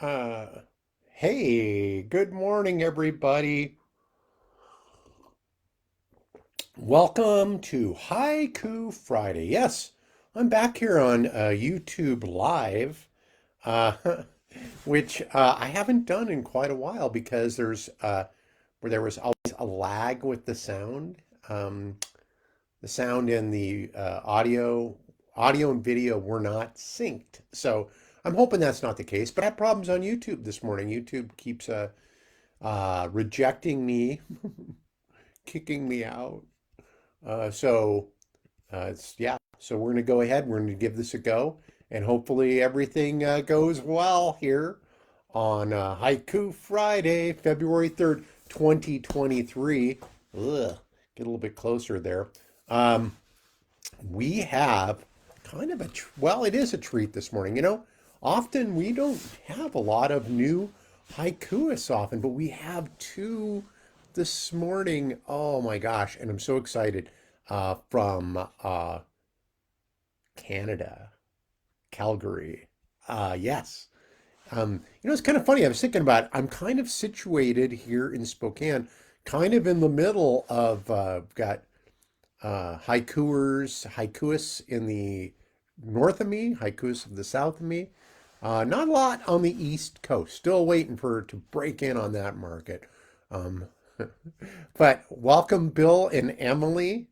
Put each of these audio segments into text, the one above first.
Uh, hey, good morning, everybody. Welcome to Haiku Friday. Yes, I'm back here on YouTube Live, uh, which I haven't done in quite a while because where there was always a lag with the sound. Um, the sound and the audio and video were not synced. So I'm hoping that's not the case. But I had problems on YouTube this morning. YouTube keeps rejecting me, kicking me out. So it's yeah. So we're gonna go ahead. We're gonna give this a go, and hopefully everything goes well here on Haiku Friday, February 3rd, 2023. Ugh, get a little bit closer there. Um, we have kind of well, it is a treat this morning. Often we don't have a lot of new haikuists often, but we have two this morning. Oh my gosh, and I'm so excited from Canada, Calgary. Yes. It's kind of funny. I was thinking about it. I'm kind of situated here in Spokane, kind of in the middle of got haikuists in the north of me, haikuists of the south of me. Not a lot on the East Coast. Still waiting for it to break in on that market. Um, but welcome, Bill and Emily,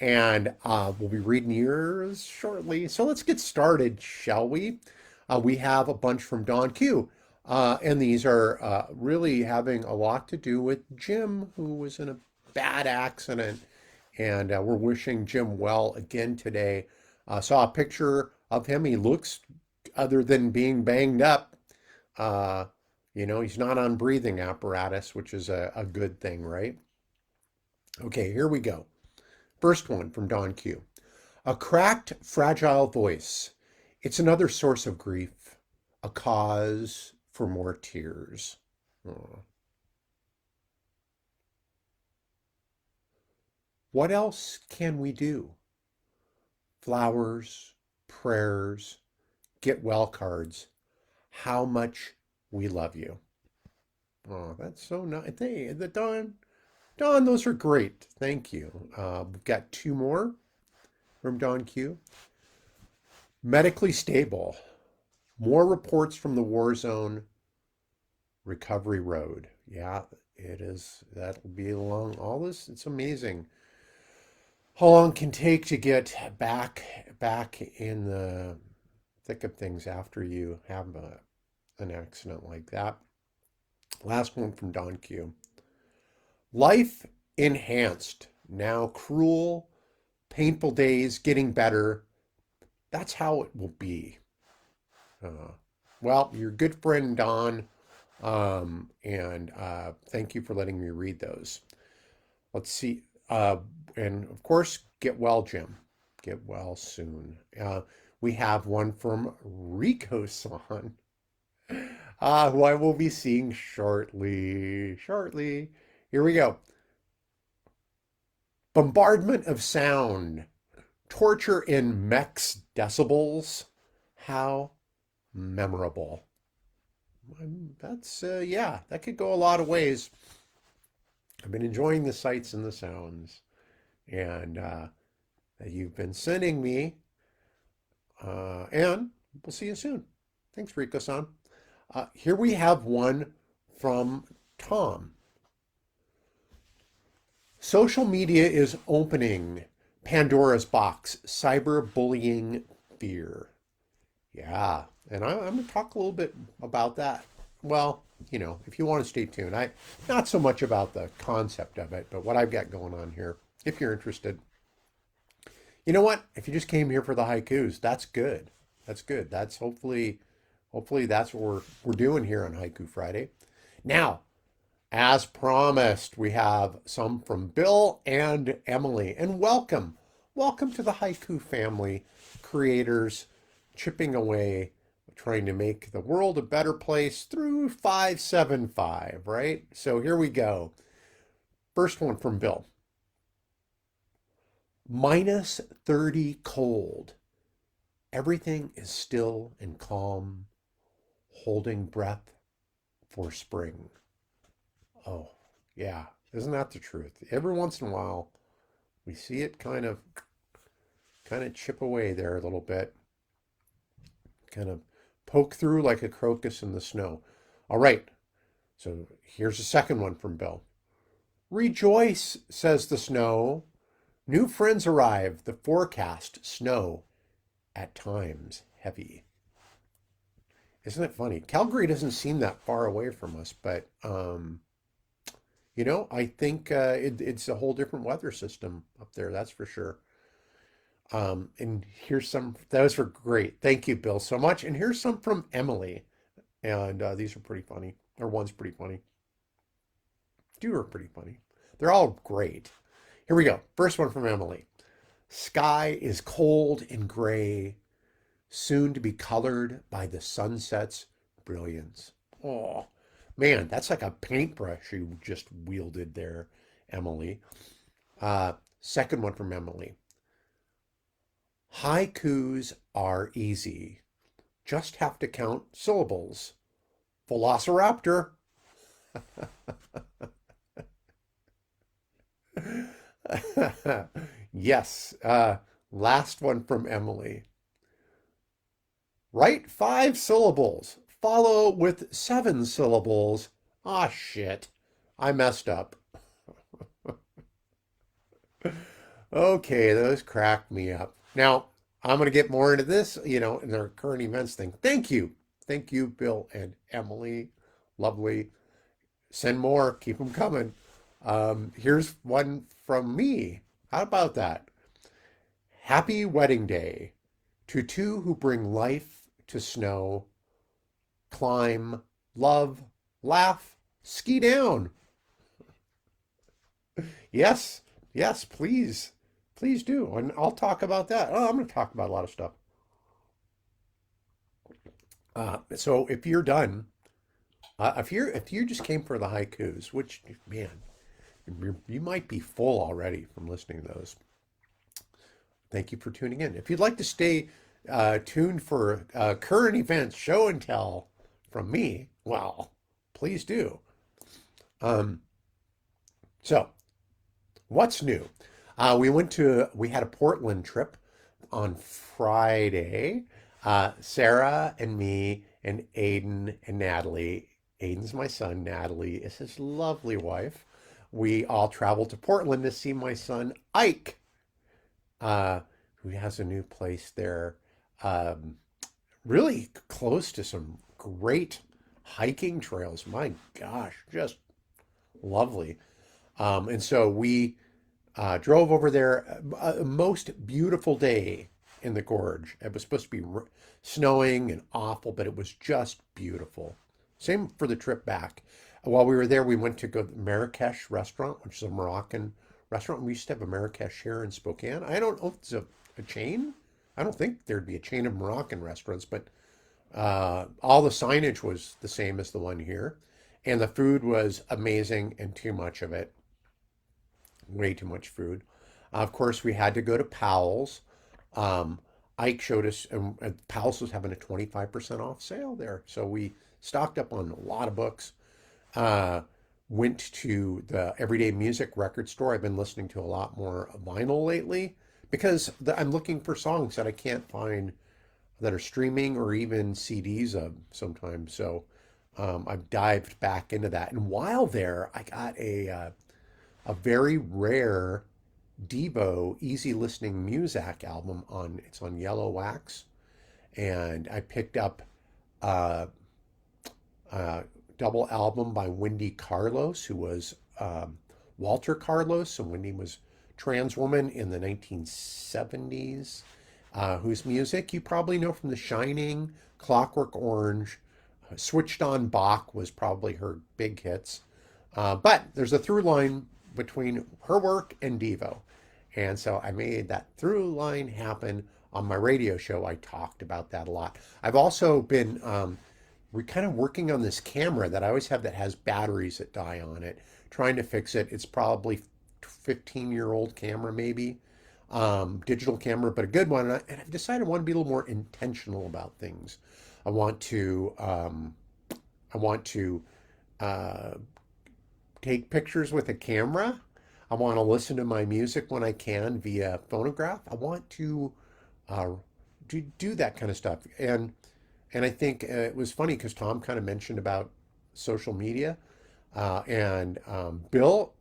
and we'll be reading yours shortly. So let's get started, shall we? We have a bunch from Don Q. And these are really having a lot to do with Jim, who was in a bad accident. And we're wishing Jim well again today. Saw a picture of him. He looks, other than being banged up, uh, he's not on breathing apparatus, which is a good thing, right? Okay, here we go. First one from Don Q. A cracked, fragile voice. It's another source of grief, a cause for more tears. Aw. What else can we do? Flowers, prayers, get well cards. How much we love you. Oh, that's so nice. Hey, Don, those are great. Thank you. We've got two more from Don Q. Medically stable. More reports from the war zone. Recovery road. Yeah, it is. That'll be along all this. It's amazing how long it can take to get back in the thick of things after you have an accident like that. Last one from Don Q. Life enhanced. Now cruel, painful days getting better. That's how it will be. Uh, well, your good friend Don, and thank you for letting me read those. Let's see. And of course, get well, Jim. Get well soon. We have one from Rico San, who I will be seeing shortly. Shortly. Here we go. Bombardment of sound. Torture in Mex decibels. How memorable. Yeah, that could go a lot of ways. I've been enjoying the sights and the sounds, and that you've been sending me. And we'll see you soon. Thanks, Rico-san. Here we have one from Tom. Social media is opening Pandora's box, cyberbullying fear. Yeah, and I'm going to talk a little bit about that. Well, if you want to stay tuned, not so much about the concept of it, but what I've got going on here. If you're interested, you know what? If you just came here for the haikus, that's good. That's good. That's hopefully that's what we're doing here on Haiku Friday. Now, as promised, we have some from Bill and Emily, and welcome to the Haiku family, creators chipping away, trying to make the world a better place through 575, right? So here we go. First one from Bill. Minus 30 cold. Everything is still and calm, holding breath for spring. Oh, yeah. Isn't that the truth? Every once in a while, we see it kind of chip away there a little bit, kind of poke through like a crocus in the snow. All right. So here's a second one from Bill. Rejoice, says the snow. New friends arrive. The forecast snow at times heavy. Isn't it funny? Calgary doesn't seem that far away from us, but I think it's a whole different weather system up there. That's for sure. And here's some. Those were great. Thank you, Bill, so much. And here's some from Emily. And these are pretty funny. Or one's pretty funny. Two are pretty funny. They're all great. Here we go. First one from Emily. Sky is cold and gray, soon to be colored by the sunset's brilliance. Oh, man, that's like a paintbrush you just wielded there, Emily. Second one from Emily. Haikus are easy. Just have to count syllables. Velociraptor. Yes. Last one from Emily. Write 5 syllables. Follow with 7 syllables. Ah, shit. I messed up. Okay, those cracked me up. Now, I'm going to get more into this, in our current events thing. Thank you. Thank you, Bill and Emily. Lovely. Send more. Keep them coming. Here's one from me. How about that? Happy wedding day to two who bring life to snow, climb, love, laugh, ski down. Yes, yes, please. Please do. And I'll talk about that. Oh, I'm going to talk about a lot of stuff. So if you're done, if you just came for the haikus, which man, you might be full already from listening to those. Thank you for tuning in. If you'd like to stay tuned for current events, show and tell from me, well, please do. Um, so, what's new? We had a Portland trip on Friday. Sarah and me and Aiden and Natalie. Aiden's my son. Natalie is his lovely wife. We all traveled to Portland to see my son Ike, uh, who has a new place there, um, really close to some great hiking trails. My gosh, just lovely. And so we drove over there. A most beautiful day in the gorge. It was supposed to be snowing and awful, but it was just beautiful. Same for the trip back. While we were there, we went to go to the Marrakesh restaurant, which is a Moroccan restaurant. We used to have a Marrakesh here in Spokane. I don't know if it's a chain. I don't think there'd be a chain of Moroccan restaurants, but all the signage was the same as the one here. And the food was amazing and too much of it. Way too much food. Of course, we had to go to Powell's. Um, Ike showed us, and Powell's was having a 25% off sale there. So we stocked up on a lot of books. Uh, Went to the Everyday Music record store. I've been listening to a lot more vinyl lately because I'm looking for songs that I can't find that are streaming or even CDs of sometimes. So I've dived back into that. And while there, I got a very rare Devo easy listening Muzak album on it's on yellow wax, and I picked up uh, a double album by Wendy Carlos, who was Walter Carlos, and Wendy was trans woman in the 1970s, whose music you probably know from The Shining, Clockwork Orange, Switched On Bach was probably her big hits. But there's a through line between her work and Devo. And so I made that through line happen on my radio show. I talked about that a lot. I've also been we're kind of working on this camera that I always have that has batteries that die on it, trying to fix it. It's probably 15-year-old camera, maybe, digital camera, but a good one. And I've decided I want to be a little more intentional about things. I want to, I want to. uh, take pictures with a camera. I want to listen to my music when I can via phonograph. I want to uh, do that kind of stuff. And I think it was funny because Tom kind of mentioned about social media, and Bill,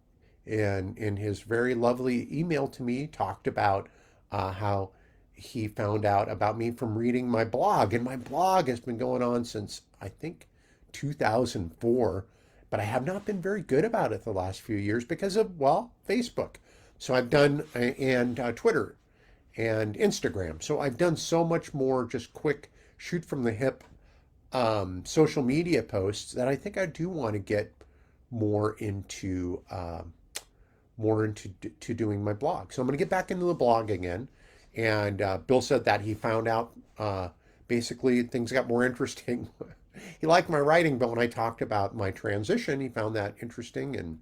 in his very lovely email to me, talked about how he found out about me from reading my blog, and my blog has been going on since I think 2004, but I have not been very good about it the last few years because of, well, Facebook. So I've done and Twitter and Instagram. So I've done so much more just quick shoot from the hip social media posts that I think I do want to get more into to doing my blog. So I'm going to get back into the blog again. And Bill said that he found out basically things got more interesting. He liked my writing, but when I talked about my transition, he found that interesting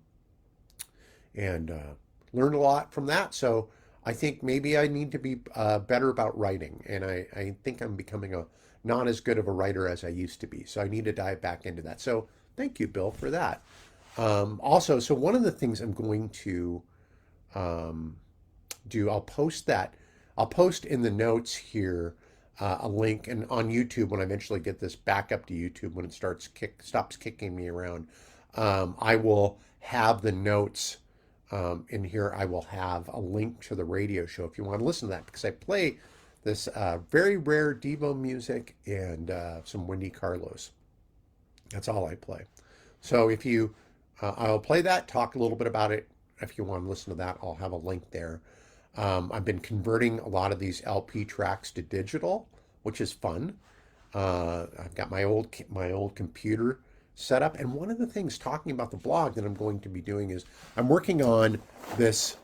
and learned a lot from that. So I think maybe I need to be better about writing, and I think I'm becoming a not as good of a writer as I used to be. So I need to dive back into that. So thank you, Bill, for that. Also, so one of the things I'm going to um, do, I'll post that. I'll post in the notes here a link, and on YouTube when I eventually get this back up to YouTube when it stops kicking me around, I will have the notes in here. I will have a link to the radio show if you want to listen to that because I play this very rare Devo music and some Wendy Carlos. That's all I play. So if you, I'll play that, talk a little bit about it. If you want to listen to that, I'll have a link there. I've been converting a lot of these LP tracks to digital, which is fun. I've got my old computer set up, and one of the things talking about the blog that I'm going to be doing is I'm working on this.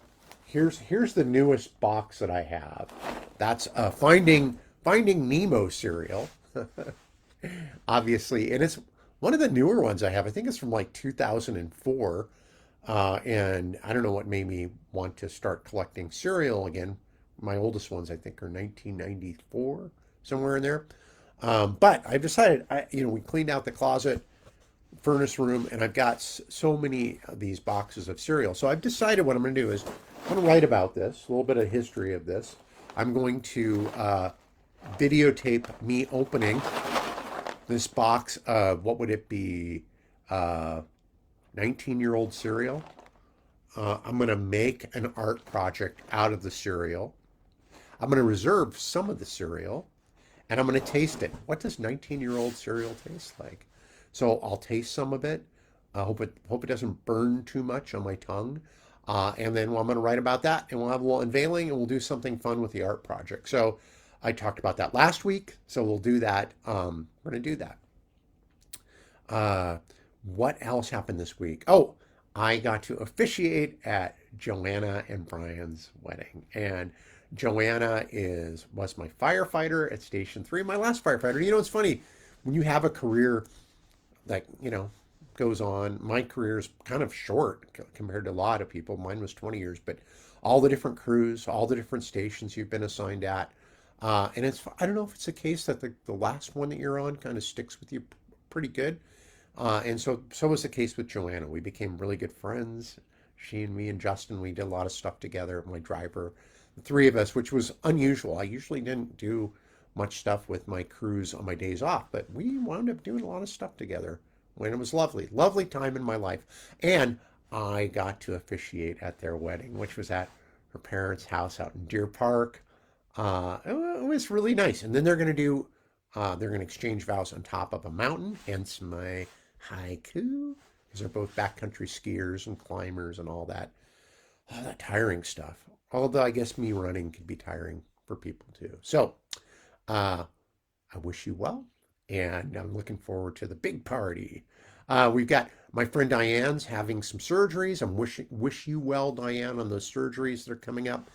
Here's the newest box that I have. That's Finding Nemo cereal, obviously, and it's one of the newer ones I have. I think it's from like 2004. And I don't know what made me want to start collecting cereal again. My oldest ones, I think, are 1994, somewhere in there. But I've decided, we cleaned out the closet, furnace room, and I've got so many of these boxes of cereal. So I've decided what I'm going to do is I'm going to write about this, a little bit of history of this. I'm going to videotape me opening this box of, what would it be, 19-year-old cereal. I'm going to make an art project out of the cereal. I'm going to reserve some of the cereal and I'm going to taste it. What does 19-year-old cereal taste like? So I'll taste some of it. I hope it doesn't burn too much on my tongue. And then I'm going to write about that, and we'll have a little unveiling, and we'll do something fun with the art project. So I talked about that last week, so we'll do that. We're going to do that. Uh, what else happened this week? Oh, I got to officiate at Joanna and Brian's wedding, and Joanna was my firefighter at Station 3, my last firefighter. It's funny when you have a career that goes on. My career is kind of short compared to a lot of people. Mine was 20 years, but all the different crews, all the different stations you've been assigned at, and I don't know if it's the case that the last one that you're on kind of sticks with you pretty good. And so was the case with Joanna. We became really good friends. She and me and Justin, we did a lot of stuff together. My driver, the three of us, which was unusual. I usually didn't do much stuff with my crews on my days off, but we wound up doing a lot of stuff together. And it was lovely, lovely time in my life. And I got to officiate at their wedding, which was at her parents' house out in Deer Park. It was really nice. And then they're going to exchange vows on top of a mountain, hence my Haiku, because they're both backcountry skiers and climbers and all that tiring stuff. Although I guess me running can be tiring for people too. So uh, I wish you well, and I'm looking forward to the big party. We've got my friend Diane's having some surgeries. I'm wish you well, Diane, on those surgeries that are coming up.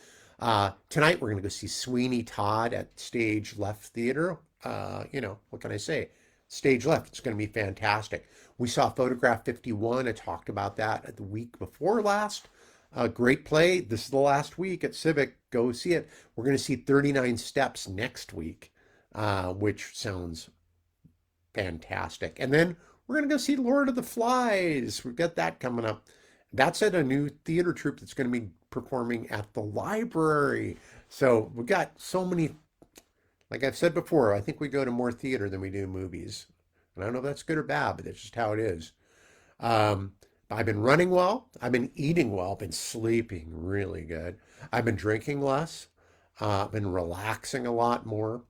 Tonight we're going to go see Sweeney Todd at Stage Left Theater. What can I say? Stage Left. It's going to be fantastic. We saw Photograph 51. I talked about that the week before last. Great play. This is the last week at Civic. Go see it. We're going to see 39 Steps next week, which sounds fantastic. And then we're gonna go see Lord of the Flies. We've got that coming up. That's at a new theater troupe that's going to be performing at the library. So we've got so many, like I've said before, I think we go to more theater than we do movies. And I don't know if that's good or bad, but that's just how it is. Um, I've been running well. I've been eating well. I've been sleeping really good. I've been drinking less. I've been relaxing a lot more.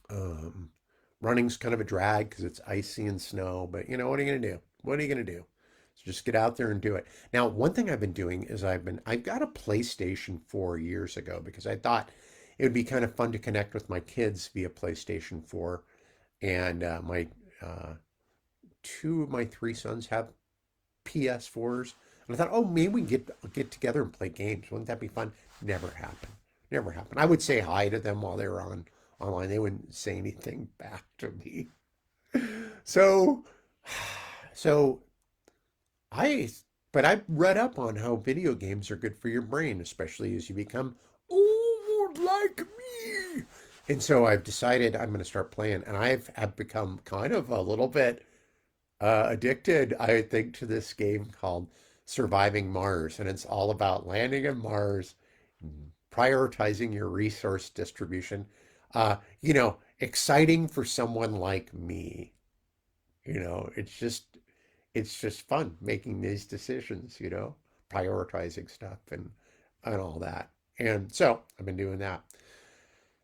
Um, Running's kind of a drag because it's icy and snow, but you know, what are you going to do? What are you going to do? So just get out there and do it. Now, one thing I've been doing is I've got a PlayStation 4 years ago because I thought it would be kind of fun to connect with my kids via PlayStation 4. And my uh, two of my three sons have PS4s. And I thought, oh, maybe we can get together and play games. Wouldn't that be fun? Never happened. Never happened. I would say hi to them while they were online. They wouldn't say anything back to me. So, so I, but I read up on how video games are good for your brain, especially as you become old like me. And so I've decided I'm going to start playing, and have become kind of a little bit addicted, I think, to this game called Surviving Mars, and it's all about landing on Mars, prioritizing your resource distribution. Exciting for someone like me. It's just fun making these decisions, prioritizing stuff and all that. And so I've been doing that.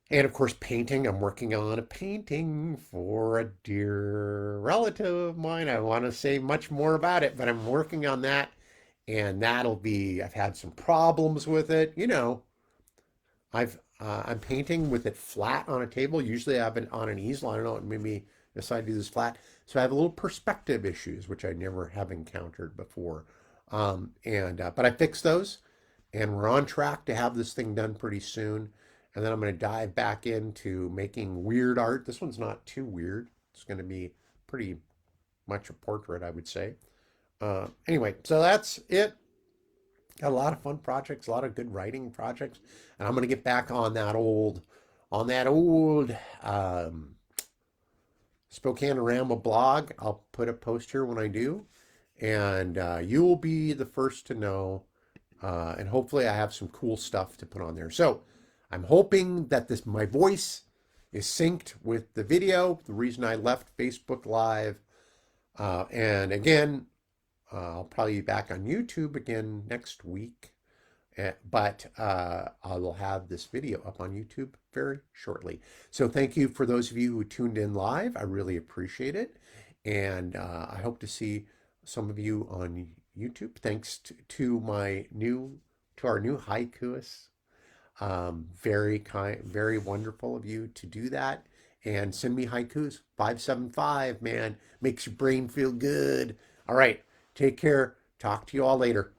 And of course, painting. I'm working on a painting for a dear relative of mine. I want to say much more about it, but I'm working on that. And I've had some problems with it. I'm painting with it flat on a table. Usually I have it on an easel. I don't know, it made me decide to do this flat. So I have a little perspective issues, which I never have encountered before. But I fixed those, and we're on track to have this thing done pretty soon. And then I'm going to dive back into making weird art. This one's not too weird. It's going to be pretty much a portrait, I would say. Anyway, so that's it. Got a lot of fun projects, a lot of good writing projects, and I'm going to get back on that old Spokane Rama blog. I'll put a post here when I do, and you will be the first to know. And hopefully, I have some cool stuff to put on there. So, I'm hoping that my voice is synced with the video. The reason I left Facebook Live, and again, I'll probably be back on YouTube again next week. But I will have this video up on YouTube very shortly. So thank you for those of you who tuned in live. I really appreciate it. And I hope to see some of you on YouTube. Thanks to our new haikuists. Very kind, very wonderful of you to do that. And send me haikus. 575, man. Makes your brain feel good. All right. Take care. Talk to you all later.